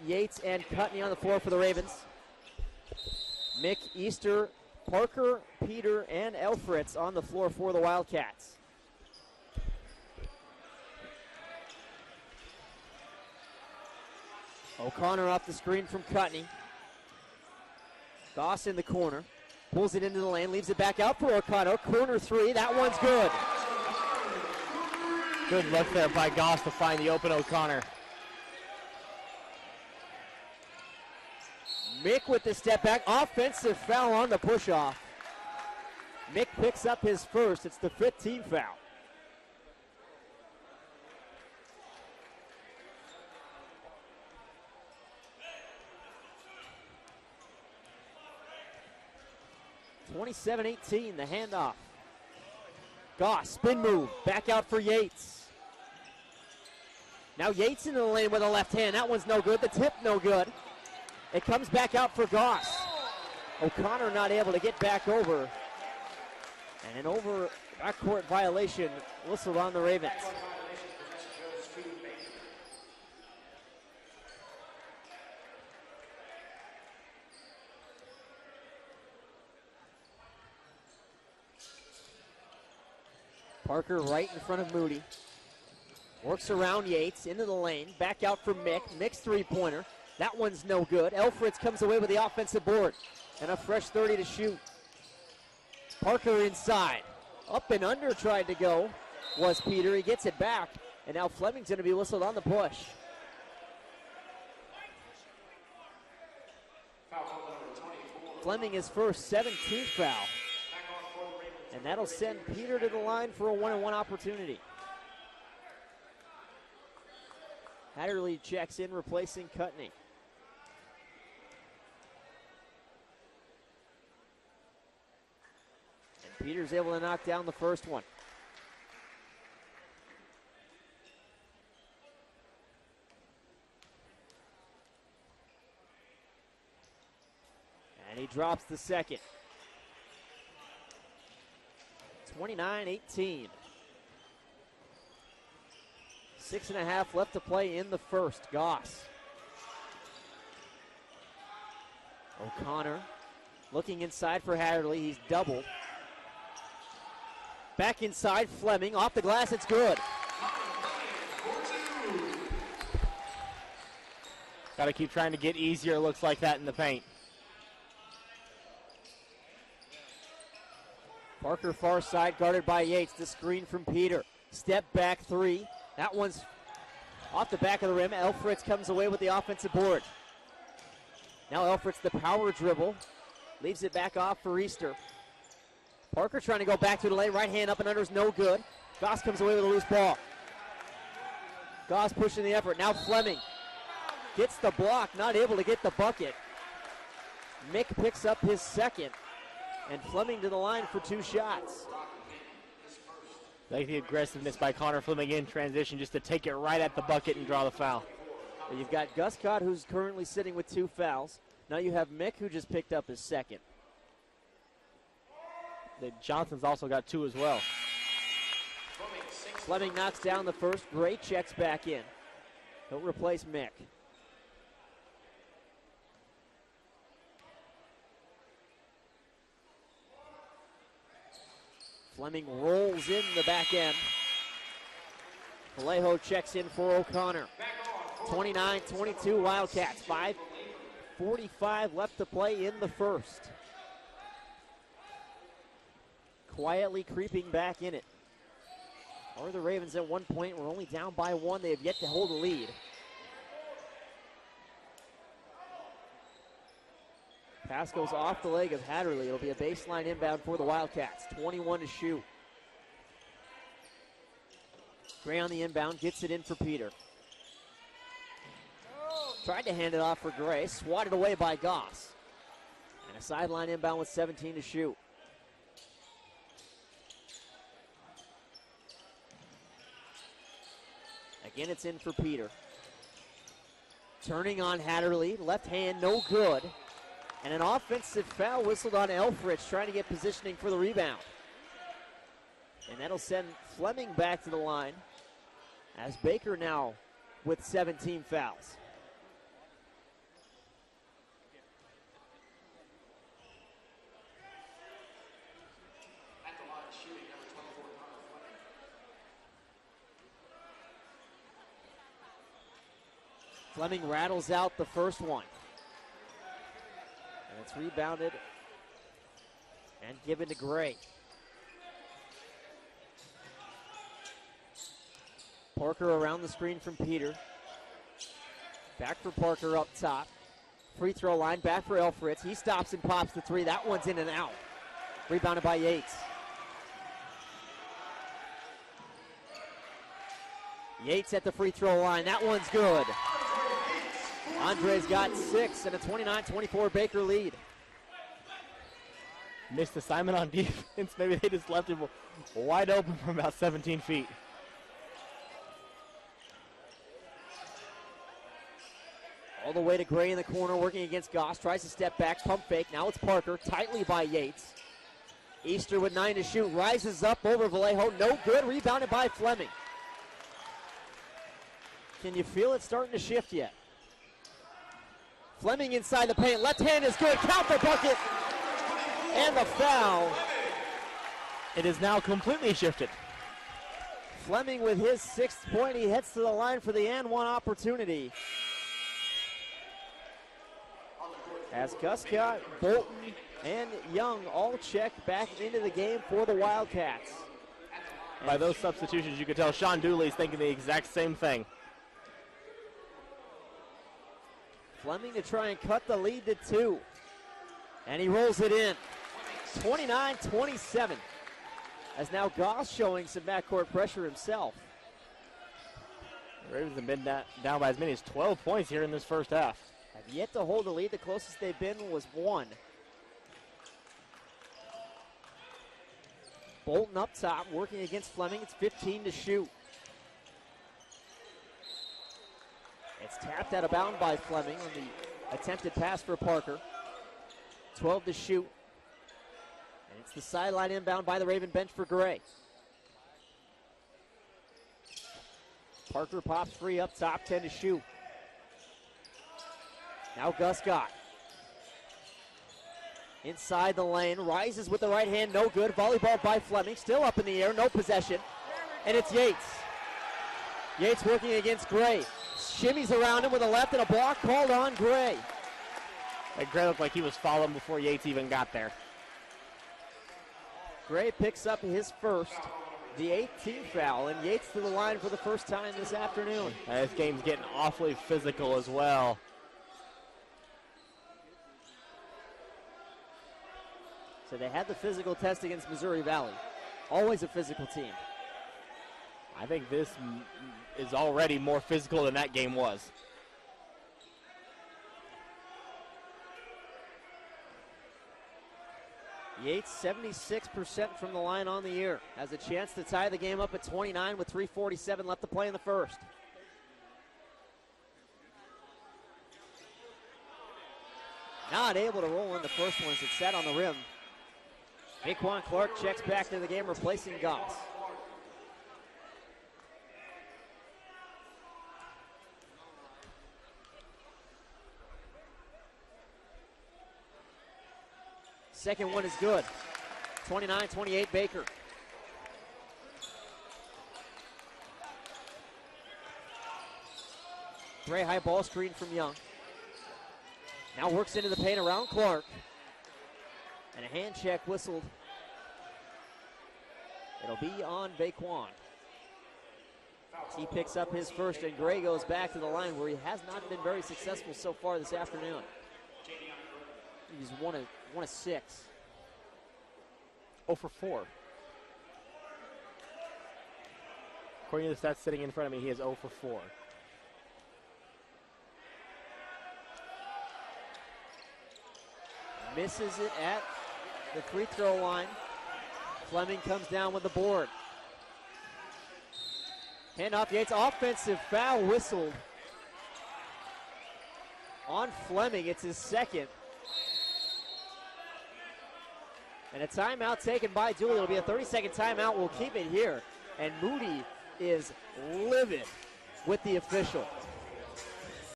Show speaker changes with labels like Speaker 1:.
Speaker 1: Yates and Cutney on the floor for the Ravens. Mick, Easter, Parker, Peter, and Elfritz on the floor for the Wildcats. O'Connor off the screen from Cutney. Goss in the corner. Pulls it into the lane, leaves it back out for O'Connor. Corner three, that one's good.
Speaker 2: Good look there by Goss to find the open O'Connor.
Speaker 1: Mick with the step back. Offensive foul on the push-off. Mick picks up his first. It's the 15th foul. (27-18), the handoff. Goss, spin move, back out for Yates. Now Yates into the lane with a left hand. That one's no good. The tip no good. It comes back out for Goss. O'Connor not able to get back over. And an over backcourt violation whistled on the Ravens. Parker right in front of Moody. Works around Yates, into the lane, back out for Mick. Mick's three-pointer. That one's no good. Elfritz comes away with the offensive board. And a fresh 30 to shoot. Parker inside. Up and under tried to go was Peter. He gets it back. And now Fleming's going to be whistled on the push. Fleming is first, 17th foul. And that'll send Peter to the line for a one-on-one opportunity. Hatterley checks in, replacing Cutney. And Peter's able to knock down the first one. And he drops the second. 29-18. 6.5 left to play in the first. Goss. O'Connor looking inside for Hatterley. He's doubled. Back inside, Fleming. Off the glass, it's good.
Speaker 2: Got to keep trying to get easier looks like that in the paint.
Speaker 1: Parker far side, guarded by Yates. The screen from Peter. Step back three. That one's off the back of the rim. Elfritz comes away with the offensive board. Now Elfritz the power dribble. Leaves it back off for Easter. Parker trying to go back to the lane. Right hand up and under is no good. Goss comes away with a loose ball. Goss pushing the effort. Now Fleming gets the block. Not able to get the bucket. Mick picks up his second. And Fleming to the line for two shots.
Speaker 2: Like the aggressiveness by Connor Fleming in transition just to take it right at the bucket and draw the foul.
Speaker 1: Well, you've got Guscott, who's currently sitting with two fouls. Now you have Mick, who just picked up his second.
Speaker 2: Johnson's also got two as well.
Speaker 1: Fleming knocks down the first. Gray checks back in. He'll replace Mick. Fleming rolls in the back end. Vallejo checks in for O'Connor. 29-22 Wildcats. 5:45 left to play in the first. Quietly creeping back in it. Or the Ravens at one point were only down by one. They have yet to hold a lead. Pass goes off the leg of Hatterley. It'll be a baseline inbound for the Wildcats. 21 to shoot. Gray on the inbound, gets it in for Peter. Tried to hand it off for Gray, swatted away by Goss. And a sideline inbound with 17 to shoot. Again, it's in for Peter. Turning on Hatterley, left hand, no good. And an offensive foul whistled on Elfritz, trying to get positioning for the rebound. And that'll send Fleming back to the line as Baker now with 17 fouls. Fleming rattles out the first one. And it's rebounded and given to Gray. Parker around the screen from Peter. Back for Parker up top. Free throw line, back for Elfritz. He stops and pops the three. That one's in and out. Rebounded by Yates. Yates at the free throw line. That one's good. Andre's got 6 and a 29-24 Baker lead.
Speaker 2: Missed assignment on defense. Maybe they just left him wide open from about 17 feet.
Speaker 1: All the way to Gray in the corner, working against Goss. Tries to step back, pump fake. Now it's Parker, tightly by Yates. Easter with 9 to shoot, rises up over Vallejo. No good, rebounded by Fleming. Can you feel it starting to shift yet? Fleming inside the paint, left hand is good, count the bucket, and the foul.
Speaker 2: It is now completely shifted.
Speaker 1: Fleming with his 6th point, he heads to the line for the and one opportunity. As Guscott, Bolton, and Young all check back into the game for the Wildcats.
Speaker 2: By those substitutions, you could tell Sean Dooley's thinking the exact same thing.
Speaker 1: Fleming to try and cut the lead to 2. And he rolls it in. 29-27. As now Goss showing some backcourt pressure himself.
Speaker 2: The Ravens have been down by as many as 12 points here in this first half.
Speaker 1: Have yet to hold the lead. The closest they've been was 1. Bolton up top, working against Fleming. It's 15 to shoot. It's tapped out of bounds by Fleming on the attempted pass for Parker. 12 to shoot. And it's the sideline inbound by the Raven bench for Gray. Parker pops free up top, 10 to shoot. Now Guscott. Inside the lane, rises with the right hand, no good. Volleyball by Fleming, still up in the air, no possession. And it's Yates. Yates working against Gray. Shimmies around him with a left and a block called on Gray.
Speaker 2: And Gray looked like he was following before Yates even got there.
Speaker 1: Gray picks up his first, the 18th foul, and Yates to the line for the first time this afternoon.
Speaker 2: This game's getting awfully physical as well.
Speaker 1: So they had the physical test against Missouri Valley. Always a physical team.
Speaker 2: I think this is already more physical than that game was.
Speaker 1: Yates 76% from the line on the year. Has a chance to tie the game up at 29 with 3:47 left to play in the first. Not able to roll in the first one as it sat on the rim. Aquan Clark checks back to the game, replacing Goss. Second one is good. 29-28 Baker. Gray high ball screen from Young. Now works into the paint around Clark. And a hand check whistled. It'll be on Vaquan. He picks up his first, and Gray goes back to the line where he has not been very successful so far this afternoon. He's one of 6.
Speaker 2: 0 for 4. According to the stats sitting in front of me, he is 0 for 4.
Speaker 1: Misses it at the free throw line. Fleming comes down with the board. Hand off Yates. Offensive foul whistled on Fleming. It's his second. And a timeout taken by Dooley. It'll be a 30-second timeout. We'll keep it here. And Moody is livid with the official.